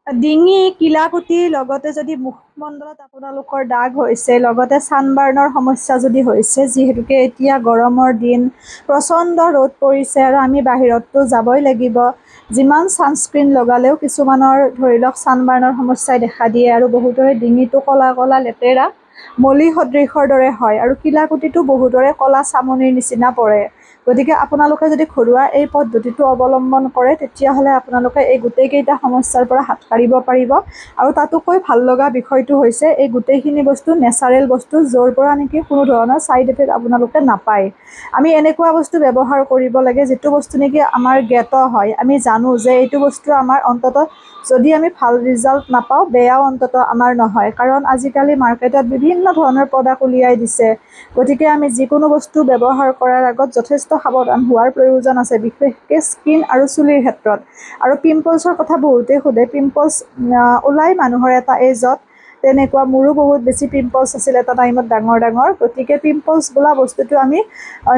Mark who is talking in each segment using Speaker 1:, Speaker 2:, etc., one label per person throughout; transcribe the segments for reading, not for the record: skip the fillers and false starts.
Speaker 1: ডিঙি কিলাকুটি লগতে যদি মুখমণ্ডলত আপোনালোকৰ দাগ হৈছে লগতে ছানবাৰ্ণৰ সমস্যা যদি হৈছে যিহেতুকে এতিয়া গৰমৰ দিন প্ৰচণ্ড ৰ'দ পৰিছে আৰু আমি বাহিৰততো যাবই লাগিব যিমান ছানস্ক্ৰীন লগালেও কিছুমানৰ ধৰি লওক ছানবাৰ্ণৰ সমস্যাই দেখা দিয়ে আৰু বহুতৰে ডিঙিটো ক'লা ক'লা লেতেৰা মলি সদৃশৰ দৰে হয় আৰু কিলাকুটিটো বহুতৰে ক'লা চামনিৰ নিচিনা পৰে গতিকে আপোনালোকে যদি ঘৰুৱা এই পদ্ধতিটো অৱলম্বন কৰে তেতিয়াহ'লে আপোনালোকে এই গোটেইকেইটা সমস্যাৰ পৰা হাত সাৰিব পাৰিব আৰু তাতোকৈ ভাল লগা বিষয়টো হৈছে এই গোটেইখিনি বস্তু নেচাৰেল বস্তু য'ৰ পৰা নেকি কোনো ধৰণৰ ছাইড এফেক্ট আপোনালোকে নাপায় আমি এনেকুৱা বস্তু ব্যৱহাৰ কৰিব লাগে যিটো বস্তু নেকি আমাৰ জ্ঞাত হয় আমি জানো যে এইটো বস্তু আমাৰ অন্ততঃ যদি আমি ভাল ৰিজাল্ট নাপাওঁ বেয়াও অন্ততঃ আমাৰ নহয় কাৰণ আজিকালি মাৰ্কেটত বিভিন্ন ধৰণৰ প্ৰডাক্ট উলিয়াই দিছে গতিকে আমি যিকোনো বস্তু ব্যৱহাৰ কৰাৰ আগত যথেষ্ট সাৱধান হোৱাৰ প্ৰয়োজন আছে বিশেষকৈ স্কিন আৰু চুলিৰ ক্ষেত্ৰত আৰু পিম্পলছৰ কথা বহুতেই সোধে পিম্পলছ ওলাই মানুহৰ এটা এজত তেনেকুৱা মোৰো বহুত বেছি পিম্পলছ আছিল এটা টাইমত ডাঙৰ ডাঙৰ গতিকে পিম্পলছ বোলা বস্তুটো আমি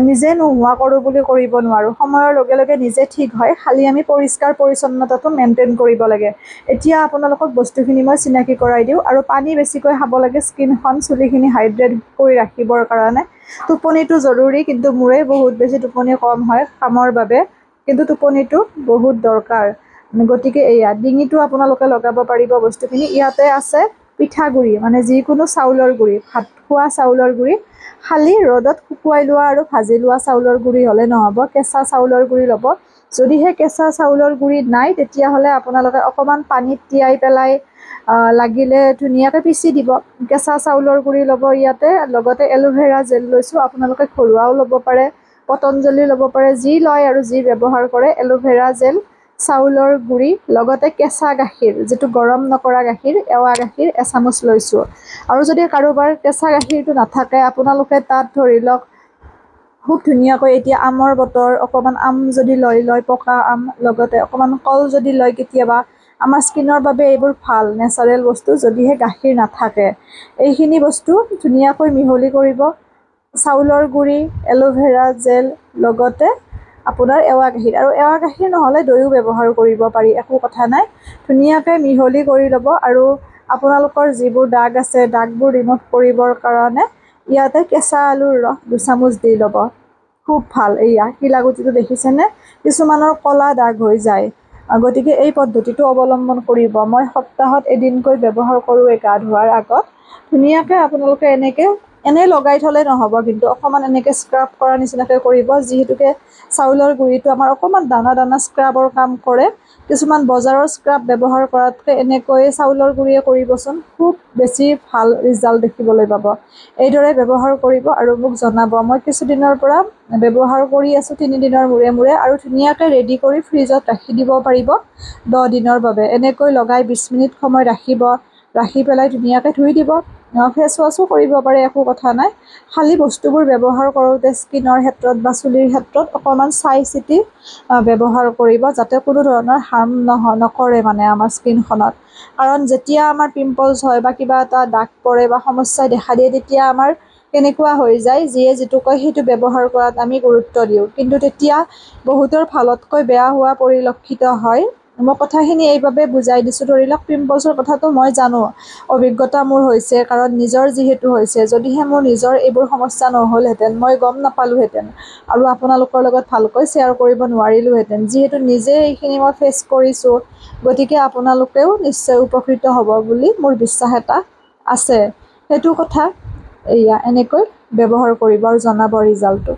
Speaker 1: নিজে নোহোৱা কৰোঁ বুলি কৰিব নোৱাৰোঁ সময়ৰ লগে লগে নিজে ঠিক হয় খালি আমি পৰিষ্কাৰ পৰিচ্ছন্নতাটো মেইনটেইন কৰিব লাগে এতিয়া আপোনালোকক বস্তুখিনি মই চিনাকি কৰাই দিওঁ আৰু পানী বেছিকৈ খাব লাগে স্কিনখন চুলিখিনি হাইড্ৰেট কৰি ৰাখিবৰ কাৰণে টোপনিটো জৰুৰী কিন্তু মোৰে বহুত বেছি টোপনি কম হয় কামৰ বাবে কিন্তু টোপনিটো বহুত দৰকাৰ গতিকে এয়া ডিঙিটো আপোনালোকে লগাব পাৰিব বস্তুখিনি ইয়াতে আছে পিঠাগুড়ি মানে যিকোনো চাউলৰ গুড়ি ভাত খোৱা চাউলৰ গুড়ি খালি ৰ'দত শুকুৱাই লোৱা আৰু ভাজি লোৱা চাউলৰ গুড়ি হ'লে নহ'ব কেঁচা চাউলৰ গুড়ি ল'ব যদিহে কেঁচা চাউলৰ গুড়ি নাই তেতিয়াহ'লে আপোনালোকে অকণমান পানীত তিয়াই পেলাই লাগিলে ধুনীয়াকৈ পিচি দিব কেঁচা চাউলৰ গুড়ি ল'ব ইয়াতে লগতে এল'ভেৰা জেল লৈছোঁ আপোনালোকে ঘৰুৱাও ল'ব পাৰে পতঞ্জলি ল'ব পাৰে যি লয় আৰু যি ব্যৱহাৰ কৰে এল'ভেৰা জেল চাউলৰ গুড়ি লগতে কেঁচা গাখীৰ যিটো গৰম নকৰা গাখীৰ এৱা গাখীৰ এচামুচ লৈছোঁ আৰু যদি কাৰোবাৰ কেঁচা গাখীৰটো নাথাকে আপোনালোকে তাত ধৰি লওক খুব ধুনীয়াকৈ এতিয়া আমৰ বতৰ অকণমান আম যদি লয় পকা আম লগতে অকণমান কল যদি লয় কেতিয়াবা আমাৰ স্কিনৰ বাবে এইবোৰ ভাল নেচাৰেল বস্তু যদিহে গাখীৰ নাথাকে এইখিনি বস্তু ধুনীয়াকৈ মিহলি কৰিব চাউলৰ গুড়ি এল'ভেৰা জেল লগতে আপোনাৰ এৱা গাখীৰ আৰু এৱা গাখীৰ নহ'লে দৈও ব্যৱহাৰ কৰিব পাৰি একো কথা নাই ধুনীয়াকৈ মিহলি কৰি ল'ব আৰু আপোনালোকৰ যিবোৰ দাগ আছে দাগবোৰ ৰিমুভ কৰিবৰ কাৰণে ইয়াতে কেঁচা আলুৰ ৰস 2 চামুচ দি ল'ব খুব ভাল এয়া কিলাকুটিটো দেখিছেনে কিছুমানৰ ক'লা দাগ হৈ যায় গতিকে এই পদ্ধতিটো অৱলম্বন কৰিব মই সপ্তাহত এদিনকৈ ব্যৱহাৰ কৰোঁ গা ধোৱাৰ আগত ধুনীয়াকৈ আপোনালোকে এনেই লগাই থ'লে নহ'ব কিন্তু অকণমান এনেকৈ স্ক্ৰাব কৰাৰ নিচিনাকৈ কৰিব যিহেতুকে চাউলৰ গুড়িটো আমাৰ অকণমান দানা দানা স্ক্ৰাবৰ কাম কৰে কিছুমান বজাৰৰ স্ক্ৰাব ব্যৱহাৰ কৰাতকৈ এনেকৈ চাউলৰ গুড়িয়ে কৰিবচোন খুব বেছি ভাল ৰিজাল্ট দেখিবলৈ পাব এইদৰে ব্যৱহাৰ কৰিব আৰু মোক জনাব মই কিছুদিনৰ পৰা ব্যৱহাৰ কৰি আছোঁ 3 দিনৰ মূৰে মূৰে আৰু ধুনীয়াকৈ ৰেডি কৰি ফ্ৰিজত ৰাখি দিব পাৰিব 10 দিনৰ বাবে এনেকৈ লগাই 20 মিনিট সময় ৰাখি পেলাই ধুনীয়াকৈ ধুই দিব ফেচ ৱাছো কৰিব পাৰে একো কথা নাই খালি বস্তুবোৰ ব্যৱহাৰ কৰোঁতে স্কিনৰ ক্ষেত্ৰত বা চুলিৰ ক্ষেত্ৰত অকণমান চাই চিতি ব্যৱহাৰ কৰিব যাতে কোনো ধৰণৰ হাৰ্ম নকৰে মানে আমাৰ স্কিনখনত কাৰণ যেতিয়া আমাৰ পিম্পলছ হয় বা কিবা এটা দাগ পৰে বা সমস্যাই দেখা দিয়ে তেতিয়া আমাৰ কেনেকুৱা হৈ যায় যিয়ে যিটো কয় সেইটো ব্যৱহাৰ কৰাত আমি গুৰুত্ব দিওঁ কিন্তু তেতিয়া বহুতৰ ভালতকৈ বেয়া হোৱা পৰিলক্ষিত হয় মই কথাখিনি এইবাবে বুজাই দিছোঁ ধৰি লওক পিম্পলছৰ কথাটো মই জানো অভিজ্ঞতা মোৰ হৈছে কাৰণ নিজৰ যিহেতু হৈছে যদিহে মোৰ নিজৰ এইবোৰ সমস্যা নহ'লহেঁতেন মই গম নাপালোঁহেঁতেন আৰু আপোনালোকৰ লগত ভালকৈ শ্বেয়াৰ কৰিব নোৱাৰিলোঁহেঁতেন যিহেতু নিজে এইখিনি মই ফেচ কৰিছোঁ গতিকে আপোনালোকেও নিশ্চয় উপকৃত হ'ব বুলি মোৰ বিশ্বাস এটা আছে সেইটো কথা এয়া এনেকৈ ব্যৱহাৰ কৰিব আৰু জনাব ৰিজাল্টটো